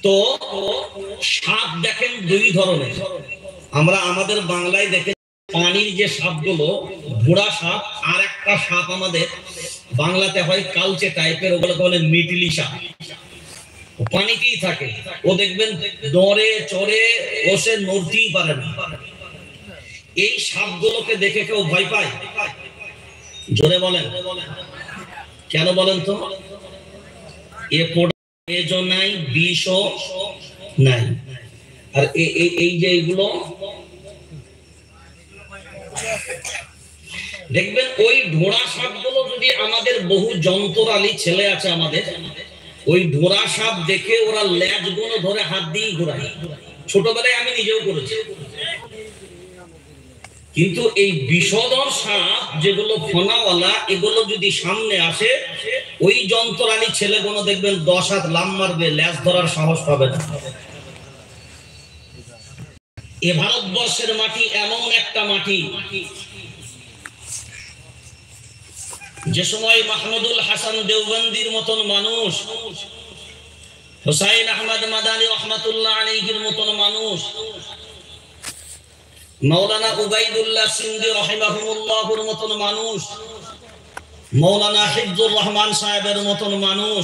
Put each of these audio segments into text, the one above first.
তো সাপ দেখেন দুই ধরনের। আমরা আমাদের বাংলায় দেখে পানির যে সাপগুলো ঘোড়া সাপ, আর একটা সাপ আমাদের বাংলাতে হয় কালচে টাইপের, ওগুলোকে বলে মিটলি সাপ, পানিতেই থাকে। ও দেখবেন দরে চড়ে বসে নড়তেই পারে না। এই সাপগুলোকে দেখে কেউ ভয় পায়? জোরে বলেন, কেন বলেন তো? এ তেজও নাই, বিষও নাই। আর এই যে এইগুলো দেখবেন, ওই ঢোড়া সাপগুলো যদি আমাদের বহু যন্ত্রালী ছেলে আছে আমাদের, ওই ঢোড়া সাপ দেখে ওরা ল্যাজ গুলো ধরে হাত দিয়ে ঘোরায়। ছোটবেলায় আমি নিজেও করেছি। কিন্তু এই বিষধর সাপ যেগুলো ফনাওয়ালা, এগুলো যদি সামনে আসে, ওই যন্ত্রালী ছেলেগুলো দেখবেন 10 হাত লাম মারবে, ল্যাজ ধরার সাহস পাবে না। এ ভারতবর্ষের মাটি এমন একটা মাটি, যে সময় মাহমুদুল হাসান দেওবন্দির মতন মানুষ, হুসাইন আহমদ মাদানী রহমাতুল্লাহ আলাইহির মতন মানুষ, মাওলানা উবাইদুল্লাহ সিন্ধি রাহিমাহুল্লাহর মতন মানুষ, মাওলানা হিফজুর রহমান সাহেবের মতন মানুষ,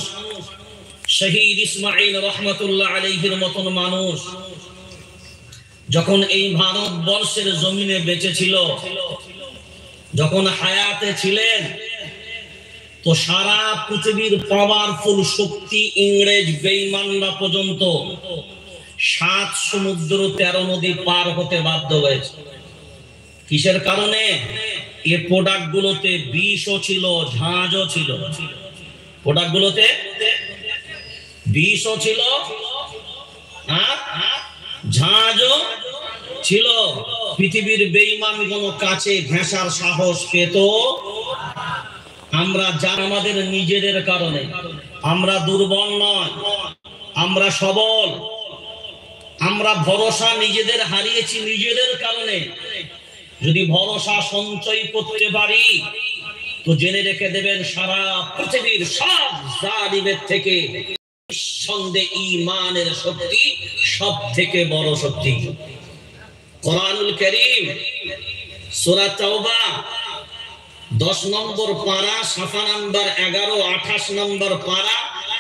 শহীদ ইসমাইল রহমাতুল্লাহ আলাইহির মতন মানুষ যখন এই ভারতবর্ষের জমিনে বেঁচে ছিল, যখন হায়াতে ছিলেন, তো সারা পৃথিবীর পাওয়ারফুল শক্তি ইংরেজ বেঈমানরা পর্যন্ত 7 সমুদ্র 13 নদী পার হতে বাধ্য হয়েছে। কিসের কারণে? এই প্রোডাক্ট গুলোতে বিষও ছিল, ঝাঁঝও ছিল। প্রোডাক্ট গুলোতে বিষও ছিল, ঝাঁঝও ছিল। পৃথিবীর বেঈমানগুলো কাছে ঘেঁষার সাহস পেত। আমরা যারা আমাদের নিজেদের কারণে, আমরা দুর্বল নয়, আমরা সবল। আমরা ভরসা নিজেদের হারিয়েছি নিজেদের কারণে। যদি ভরসা সঞ্চয় করতে পারি, তো জেনে রেখে দেবেন, সারা পৃথিবীর সব জালিমের থেকে নিঃসন্দেহে ঈমানের শক্তি সব থেকে বড় শক্তি। কোরআনুল কারীম সূরা তাওবা 10 নম্বর পারা, সাফা নাম্বার 11, 28 নম্বর পারা,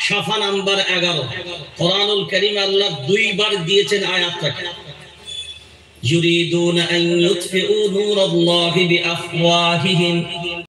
সাফা নাম্বার 11। কোরআনুল কারীম আল্লাহ 2 বার দিয়েছেন আয়াতটাকে। ইউরিদুনা আন ইউতফিউ নূরাল্লাহি বিআফওয়াহিহিম